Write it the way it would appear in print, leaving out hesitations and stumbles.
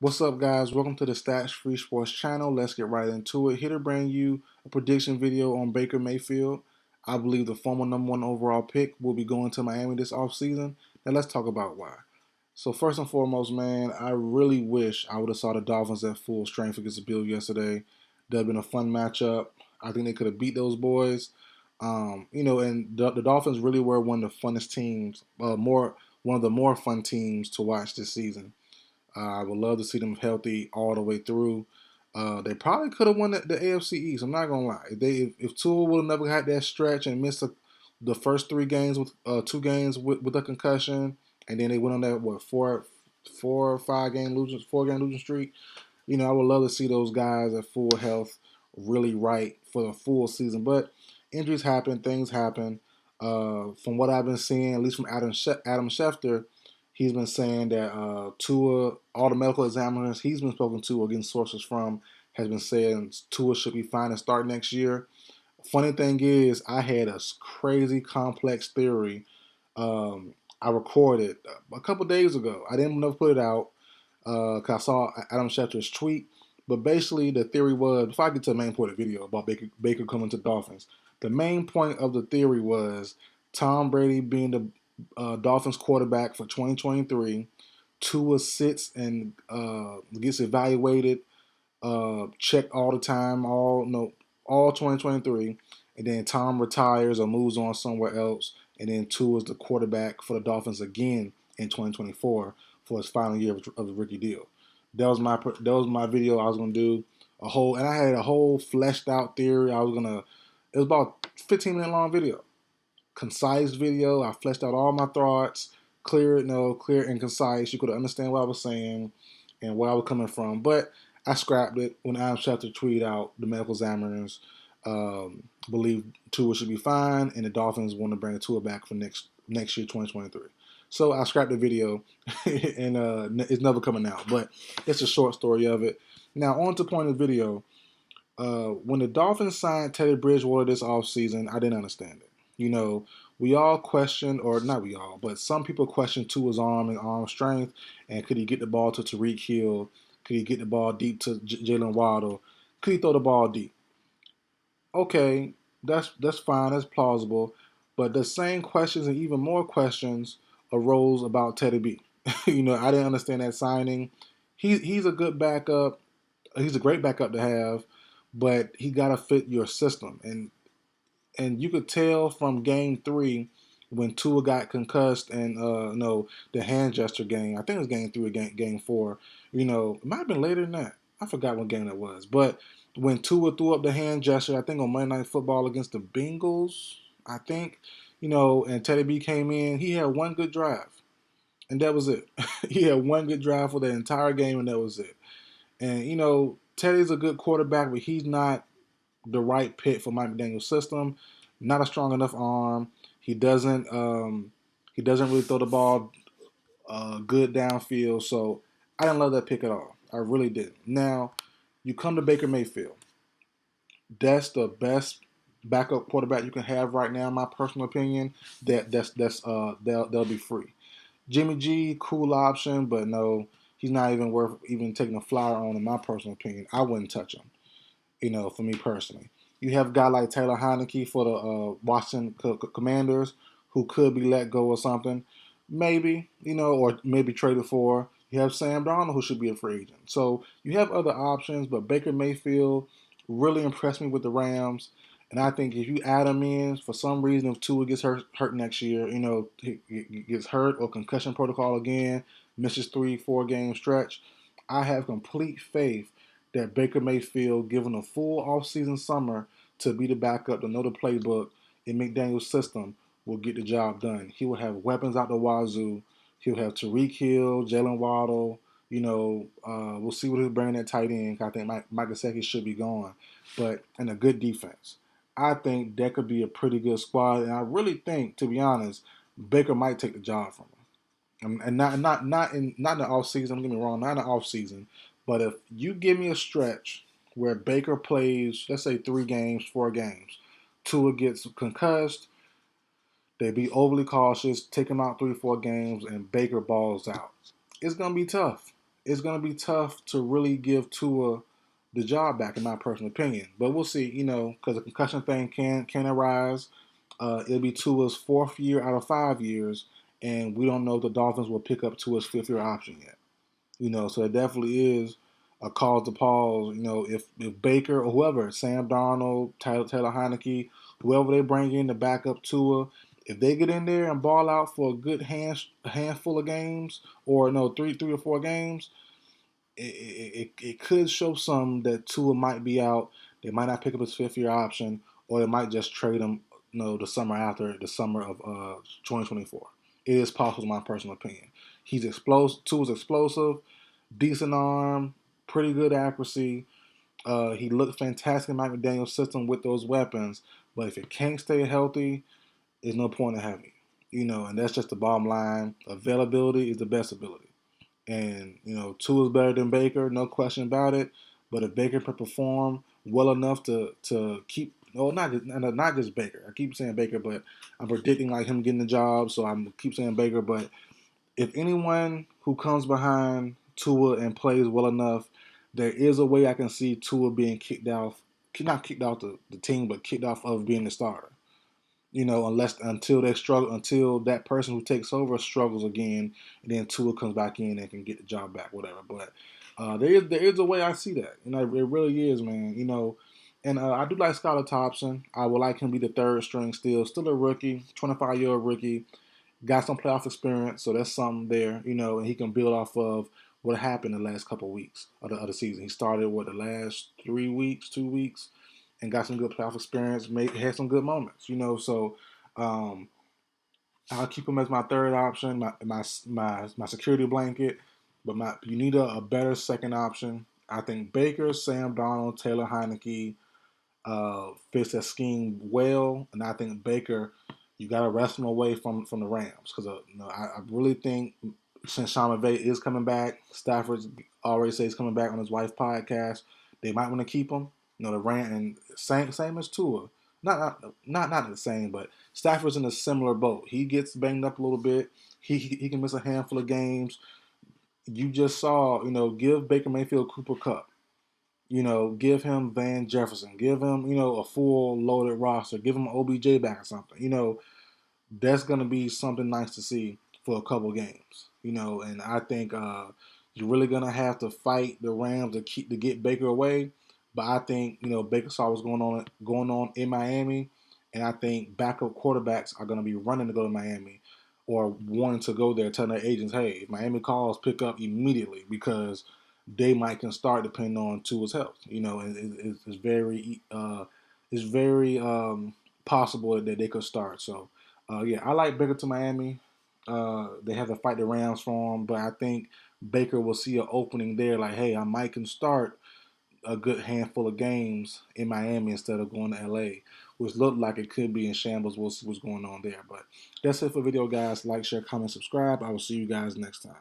What's up, guys? Welcome to the Stats Free Sports channel. Let's get right into it. Here to bring you a prediction video on Baker Mayfield. I believe the former number one overall pick will be going to Miami this offseason. Now, let's talk about why. So, first and foremost, man, I really wish I would have saw the Dolphins at full strength against the Bills yesterday. That would have been a fun matchup. I think they could have beat those boys. And the Dolphins really were one of the funnest teams, one of the more fun teams to watch this season. I would love to see them healthy all the way through. They probably could have won the AFC East. I'm not gonna lie. If Tua would have never had that stretch and missed the first three games with 2 games with a concussion, and then they went on that four game losing streak. I would love to see those guys at full health, really right for the full season. But injuries happen, things happen. From what I've been seeing, at least from Adam Schefter, he's been saying that Tua, all the medical examiners he's been spoken to or getting sources from, has been saying Tua should be fine to start next year. Funny thing is, I had a crazy complex theory. I recorded a couple days ago. I didn't never put it out because I saw Adam Schefter's tweet. But basically, the theory was, before I get to the main point of the video about Baker coming to the Dolphins, the main point of the theory was Tom Brady being the Dolphins quarterback for 2023. Tua sits and gets evaluated, checked all the time, all 2023, and then Tom retires or moves on somewhere else, and then Tua is the quarterback for the Dolphins again in 2024 for his final year of the rookie deal. That was my video I was gonna do and I had a whole fleshed out theory. It was about 15-minute long video, concise video. I fleshed out all my thoughts, clear and concise. You could understand what I was saying and where I was coming from. But I scrapped it when Adam Schefter tweeted out the medical examiners believe Tua should be fine, and the Dolphins want to bring Tua back for next year, 2023. So I scrapped the video, and it's never coming out. But it's a short story of it. Now, on to the point of the video. When the Dolphins signed Teddy Bridgewater this offseason, I didn't understand it. We all questioned, or not we all, but some people questioned Tua's arm and arm strength, and could he get the ball to Tyreek Hill? Could he get the ball deep to Jalen Waddle? Could he throw the ball deep? Okay, that's fine, that's plausible, but the same questions and even more questions arose about Teddy B. I didn't understand that signing. He's a good backup. He's a great backup to have, but he got to fit your system. And you could tell from game 3 when Tua got concussed and no, the hand gesture game. I think it was game 3 or game 4. It might have been later than that. I forgot what game that was. But when Tua threw up the hand gesture, I think on Monday Night Football against the Bengals, I think, and Teddy B came in, he had one good drive. And that was it. He had one good drive for the entire game, and that was it. And, Teddy's a good quarterback, but he's not the right fit for Mike McDaniel's system. Not a strong enough arm. He doesn't really throw the ball good downfield. So I didn't love that pick at all. I really didn't. Now you come to Baker Mayfield. That's the best backup quarterback you can have right now, in my personal opinion. They'll be free. Jimmy G, cool option, but no, he's not even worth even taking a flyer on, in my personal opinion. I wouldn't touch him. For me personally. You have a guy like Taylor Heineke for the Washington Commanders, who could be let go or something. Maybe, or maybe traded for. You have Sam Darnold, who should be a free agent. So you have other options, but Baker Mayfield really impressed me with the Rams. And I think if you add him in, for some reason, if Tua gets hurt next year, he gets hurt or concussion protocol again, misses 3-4 game stretch, I have complete faith that Baker Mayfield, given a full offseason summer to be the backup, to know the playbook in McDaniel's system, will get the job done. He will have weapons out the wazoo. He'll have Tyreek Hill, Jalen Waddle. We'll see what he'll bring at tight end. I think Mike Gesicki should be gone, but in a good defense. I think that could be a pretty good squad, and I really think, to be honest, Baker might take the job from him. And not in the off season. Don't get me wrong, not in the off season. But if you give me a stretch where Baker plays, let's say 3 games, 4 games, Tua gets concussed, they be overly cautious, take him out 3-4 games, and Baker balls out. It's gonna be tough. it's going to be tough to really give Tua the job back, in my personal opinion. But we'll see, because the concussion thing can arise. It'll be Tua's fourth year out of 5 years, and we don't know if the Dolphins will pick up Tua's fifth-year option yet. So it definitely is a cause to pause. If Baker or whoever, Sam Darnold, Taylor Heineke, whoever they bring in to back up Tua, if they get in there and ball out for a good handful of games, or no, three or four games, it could show some that Tua might be out. They might not pick up his fifth year option, or they might just trade him. The summer after the summer of 2024. It is possible, in my personal opinion. He's explosive. Tua's explosive, decent arm, pretty good accuracy. He looked fantastic in Mike McDaniel's system with those weapons. But if it can't stay healthy, there's no point in having it. And that's just the bottom line. Availability is the best ability. And, Tua is better than Baker, no question about it. But if Baker can perform well enough to keep, not just Baker. I keep saying Baker, but I'm predicting like him getting the job, so I keep saying Baker. But if anyone who comes behind Tua and plays well enough, there is a way I can see Tua being kicked off, not kicked off the team, but kicked off of being the starter. Until they struggle, until that person who takes over struggles again, and then Tua comes back in and can get the job back, whatever. But there is a way I see that, it really is, man. And I do like Skylar Thompson. I would like him to be the third string still a rookie, 25-year-old rookie, got some playoff experience, so that's something there, and he can build off of what happened the last couple of weeks of the season. He started the last 3 weeks, 2 weeks, and got some good playoff experience. Had some good moments, So I'll keep him as my third option, my security blanket. But you need a better second option. I think Baker, Sam Darnold, Taylor Heineke fits that scheme well, and I think Baker, you got to wrest him away from the Rams, because I really think since Sean McVay is coming back, Stafford already says he's coming back on his wife's podcast. They might want to keep him. The Rams, and same as Tua. Not the same, but Stafford's in a similar boat. He gets banged up a little bit. He can miss a handful of games. You just saw, give Baker Mayfield Cooper Kupp. Give him Van Jefferson. Give him, a full loaded roster. Give him OBJ back or something. That's going to be something nice to see for a couple games. And I think you're really going to have to fight the Rams to get Baker away. But I think, Baker saw what's going on in Miami, and I think backup quarterbacks are going to be running to go to Miami, or wanting to go there, telling their agents, hey, if Miami calls, pick up immediately, because they might can start depending on Tua's health. And it's very possible that they could start. So, yeah, I like Baker to Miami. They have to fight the Rams for him, but I think Baker will see an opening there. Like, hey, I might can start a good handful of games in Miami instead of going to LA, which looked like it could be in shambles. We'll see what's going on there. But that's it for the video, guys. Like, share, comment, subscribe. I will see you guys next time.